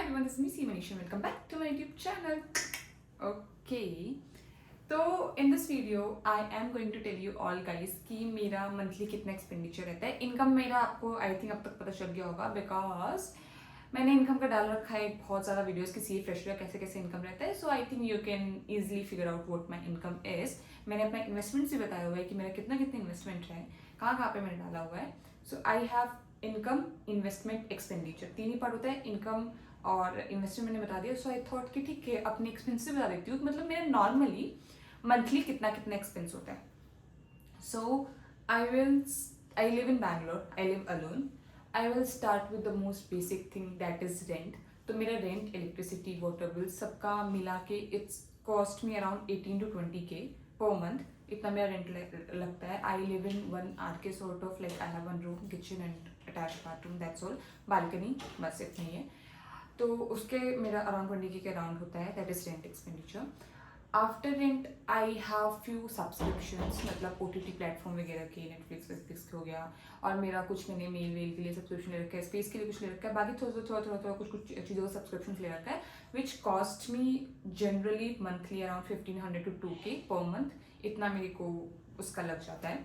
everyone, this is me, Manisha. Welcome back to my YouTube channel. Okay, तो in this video, I am going to tell you all guys कि मेरा monthly कितना expenditure रहता है. Income मेरा आपको I think अब तक पता चल गया होगा because मैंने income का डाल रखा है बहुत ज़्यादा videos कि CA fresher कैसे कैसे income रहता है. So I think you can easily figure out what my income is. मैंने अपना investment भी बताया हुआ है कि मेरा कितना कितना investment है, कहाँ कहाँ पे मैंने डाला हुआ है. So I have income, investment, expenditure, तीन ही पार्ट होता है. इनकम और इन्वेस्टमेंट मैंने बता दिया. सो आई थॉट कि ठीक है अपने एक्सपेंस से बता देती हूँ. मतलब मेरा नॉर्मली मंथली कितना कितना एक्सपेंस होता है. So I live in Bangalore, I live alone. I will start with the most basic thing that is rent. तो मेरा रेंट, इलेक्ट्रिसिटी, वाटर बिल सबका मिला के it's cost me around 18 to 20K per month. इतना मेरा rent लगता है. आई live in 1 RK sort of, like I have 1 room, kitchen and attach bathroom, that's all. Balcony, बस इतना ही है. तो उसके मेरा अराउंड 20K के अराउंड होता है. That is rent expenditure. After rent I have few subscriptions, मतलब OTT प्लेटफॉर्म वगैरह के, नेटफ्लिक्स हो गया, और मेरा कुछ मैंने मेल वेल के लिए सब्सक्रिप्शन ले रखा है, स्पेस के लिए कुछ ले रखा है, बाकी थोड़ा कुछ चीज़ों का सब्सक्रिप्शन ले रखा है, which cost me generally monthly around 1500 to 2K per month. इतना मेरे को उसका लग जाता है.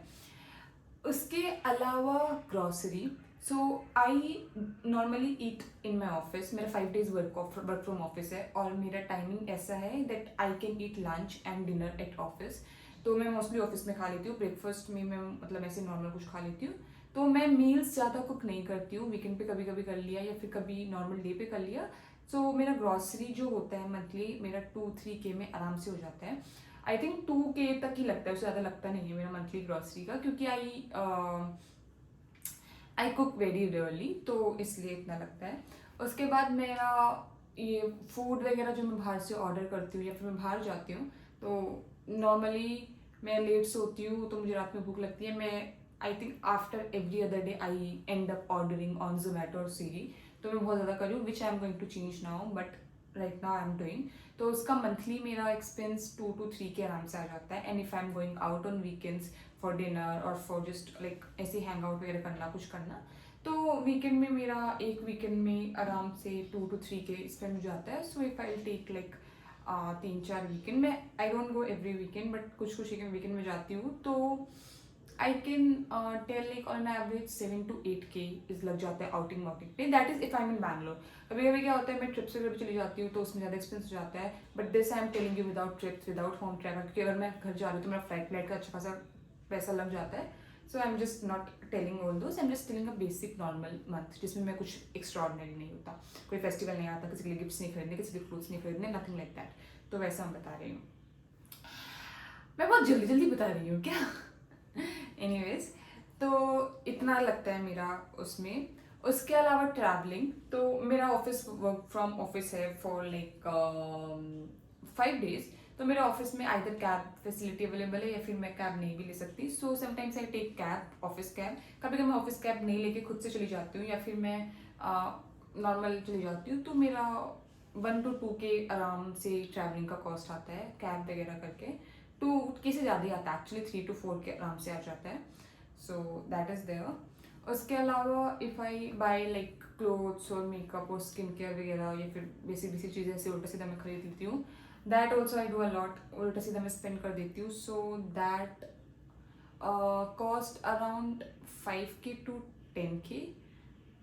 उसके अलावा grocery. So I normally eat in my office. मेरा 5 days वर्क फ्रॉम ऑफिस है, और मेरा टाइमिंग ऐसा है that I can eat lunch and dinner at office. तो मैं मोस्टली ऑफिस में खा लेती हूँ. ब्रेकफास्ट में मैं मतलब ऐसे नॉर्मल कुछ खा लेती हूँ. तो मैं मील्स ज़्यादा कुक नहीं करती हूँ. वीकेंड पे कभी कभी कर लिया, या फिर कभी नॉर्मल डे पे कर लिया. सो मेरा ग्रॉसरी जो होता है मंथली, मेरा 2-3K में आराम से हो जाता है. आई थिंक 2K तक ही लगता है, उससे ज़्यादा लगता नहीं है मेरा मंथली ग्रॉसरी का, क्योंकि आई कुक वेरी रेयरली, तो इसलिए इतना लगता है. उसके बाद मेरा ये फूड वगैरह जो मैं बाहर से ऑर्डर करती हूँ या फिर मैं बाहर जाती हूँ, तो नॉर्मली मैं लेट सोती हूँ, तो मुझे रात में भूख लगती है. मैं I think after every other day I end up ordering on Zomato और स्विगी. तो मैं बहुत ज़्यादा कर रही हूँ, which I am going to change now, but right now I am doing. तो उसका मंथली मेरा एक्सपेंस 2 to 3K आराम से आ जाता है. And if I am going out on weekends for dinner और फॉर जस्ट लाइक ऐसे हैंग आउट वगैरह करना, कुछ करना, तो वीकेंड में मेरा एक वीकेंड में आराम से 2 to 3K स्पेंड हो जाता है. So if I take like 3-4 weekend में, I don't go every weekend, but कुछ कुछ वीकेंड में जाती हूँ, तो I can tell like on average 7 to 8K is लग जाता है आउटिंग पे. That is if I am in Bangalore. कभी कभी क्या होता है, मैं ट्रिप्स वगैरह चली जाती हूँ, तो उसमें ज़्यादा एक्सपेंस हो जाता है. But this I am telling you without trips, without home travel, क्योंकि अगर मैं घर जा रही हूँ तो मेरा फ्लाइट का अच्छा खासा पैसा लग जाता है. So I am just not telling all those, I am just telling a basic normal month जिसमें मैं कुछ एक्स्ट्रॉर्डनरी नहीं होता. कोई फेस्टिवल नहीं आता, किसी के लिए गिफ्ट्स नहीं खरीदने, किसी के लिए फ्रूट्स नहीं खरीदने, नथिंग लाइक दैट. तो वैसा मैं बता रही हूँ. मैं बहुत जल्दी जल्दी बता रही हूँ क्या? एनीवेज, तो इतना लगता है मेरा उसमें. उसके अलावा ट्रैवलिंग, तो मेरा ऑफिस वर्क फ्रॉम ऑफिस है फॉर लाइक 5 days. तो मेरे ऑफिस में आइदर कैब फैसिलिटी अवेलेबल है, या फिर मैं कैब नहीं भी ले सकती. So sometimes I take cab, office cab. कभी कभी मैं ऑफिस कैब नहीं लेके खुद से चली जाती हूँ, या फिर मैं नॉर्मल चली जाती हूँ. तो मेरा 1 to 2K आराम से ट्रैवलिंग का कॉस्ट आता है कैब वगैरह करके. 2K से ज़्यादा ही आता है एक्चुअली, 3 to 4K आराम से आ जाता है. So that is there. उसके अलावा if I buy like clothes और मेकअप और स्किन केयर वगैरह, या फिर बेसिक बेसिक चीज़ें ऐसे उल्टा सीधा मैं खरीद लेती हूँ. That also I do a lot. उल्टा सीधा मैं स्पेंड कर देती हूँ. So that cost around 5K to 10K,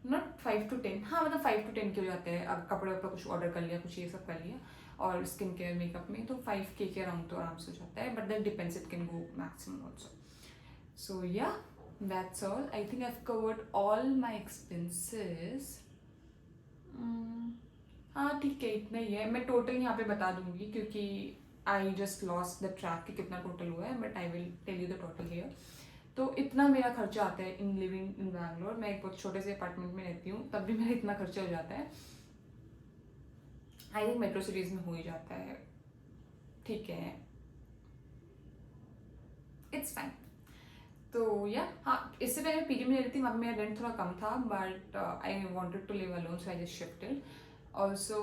not 5 to 10, हाँ मतलब 5 to 10K हो जाते हैं. अब कपड़े वपड़े कुछ ऑर्डर कर लिया, कुछ ये सब कर लिया, और स्किन केयर मेकअप में तो 5K के अराउंड तो आराम से हो जाता है. But that depends, it can go maximum also. So yeah, that's all. I think I've covered all my expenses. हाँ ठीक है, इतना ही है. मैं टोटल यहाँ पे बता दूंगी, क्योंकि I just lost the track कि कितना टोटल हुआ है, but I will tell you the total here. तो इतना मेरा खर्चा आता है इन लिविंग इन बैंगलोर. मैं एक बहुत छोटे से अपार्टमेंट में रहती हूँ, तब भी मेरा इतना खर्चा हो जाता है. आई थिंक मेट्रो सिटीज़ में हो ही जाता है. ठीक है, इट्स फाइन. तो या हाँ, इससे पहले पीजी में रहती थी, वहाँ पे मेरा रेंट थोड़ा कम था, but I wanted to live alone, so I just shifted. Also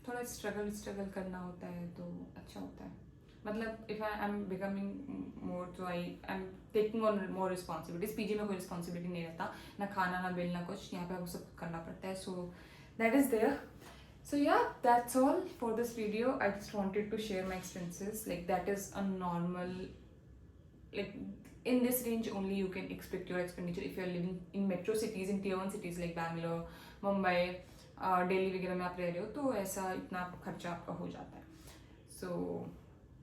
थोड़ा स्ट्रगल करना होता है, तो अच्छा होता है. मतलब if I am becoming more, तो I am taking on more responsibilities. PG में कोई रिस्पॉन्सिबिलिटी नहीं रहता, ना खाना, ना बिल, ना कुछ. यहाँ पे आपको सब करना पड़ता है. सो that is there. So yeah, that's all for this video. I just wanted to share my expenses. Like that is a normal, like in this range only you can expect your expenditure if you are living in metro cities, in tier 1 cities like Bangalore, Mumbai, Delhi वगैरह में आप रह रहे हो तो ऐसा इतना खर्चा आपका हो जाता है. So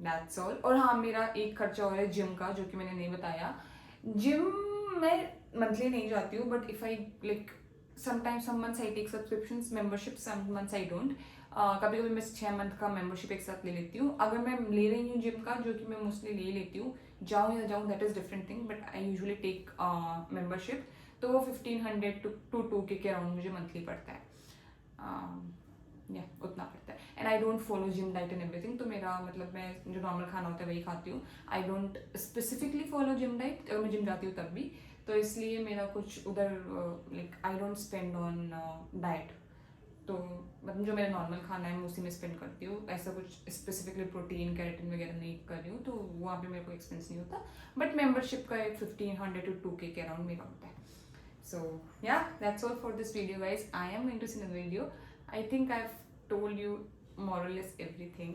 that's all. और हाँ, मेरा एक खर्चा और है जिम का, जो कि मैंने नहीं बताया. जिम मैं मंथली नहीं जाती हूँ, but if I like sometimes some months I take subscriptions membership, some months I don't. कभी कभी मैं 6 मंथ का मेंबरशिप एक साथ ले लेती हूँ. अगर मैं ले रही हूँ जिम का, जो कि मैं मोस्टली ले लेती हूँ, जाऊँ या जाऊँ that is different thing, but I usually take membership. तो वो 1500 टू 2K के अराउंड मुझे मंथली पड़ता है. या उतना पड़ता है. And I don't follow gym diet and everything. तो मेरा मतलब मैं जो नॉर्मल खाना होता है वही खाती हूँ. I don't specifically follow gym diet. अगर मैं जिम जाती हूँ तब भी, तो इसलिए मेरा कुछ उधर like I don't spend on diet. तो मतलब जो मेरा नॉर्मल खाना है मैं उसी में स्पेंड करती हूँ. ऐसा कुछ स्पेसिफिकली प्रोटीन कैरेटिन वगैरह नहीं कर रही हूँ, तो वहाँ पे मेरे को एक्सपेंस नहीं होता. बट मेंबरशिप का एक 1500 टू 2K के अराउंड मेरा होता है. So yeah, that's all for this video, guys. I am going to see another video. I think I've told you more or less everything.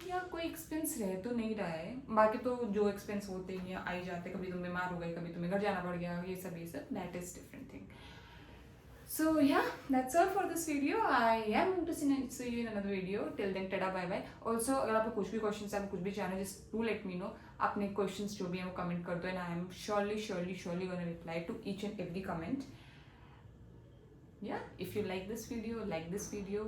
या कोई एक्सपेंस रह तो नहीं रहा है. बाकी तो जो एक्सपेंस होते हैं आ ही जाते. कभी तुम बीमार हो गए, कभी तुम्हें घर जाना पड़ गया, ये सब that is different thing. So yeah, that's all for this video. I am going to see you in another video. Till then, tada, bye bye. Also, अगर आपको कुछ भी questions है, कुछ भी जानना है, just do let me know. अपने questions जो भी हैं वो comment कर दो, and I am surely gonna reply to each and every comment. Yeah, if you like this video,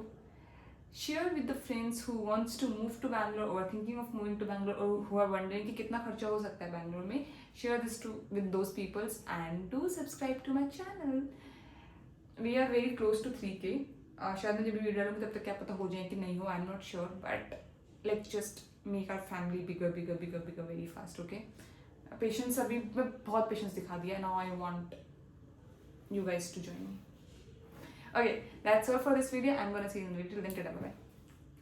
share with the friends who wants to move to Bangalore or thinking of moving to Bangalore, or who are wondering कि कितना खर्चा हो सकता है Bangalore में. Share this with those peoples, and do subscribe to my channel. We are very close to 3K. शायद मैं जब वीडियो डालूंगी तब तक क्या पता हो जाए कि नहीं हो. I am not sure, but let's just make our family bigger very fast. Okay, patience. अभी मैं बहुत पेशेंस दिखा दिया. Now I want you guys to join me. Okay, that's all for this video. I'm gonna see you in the video. Till then, tada, bye bye.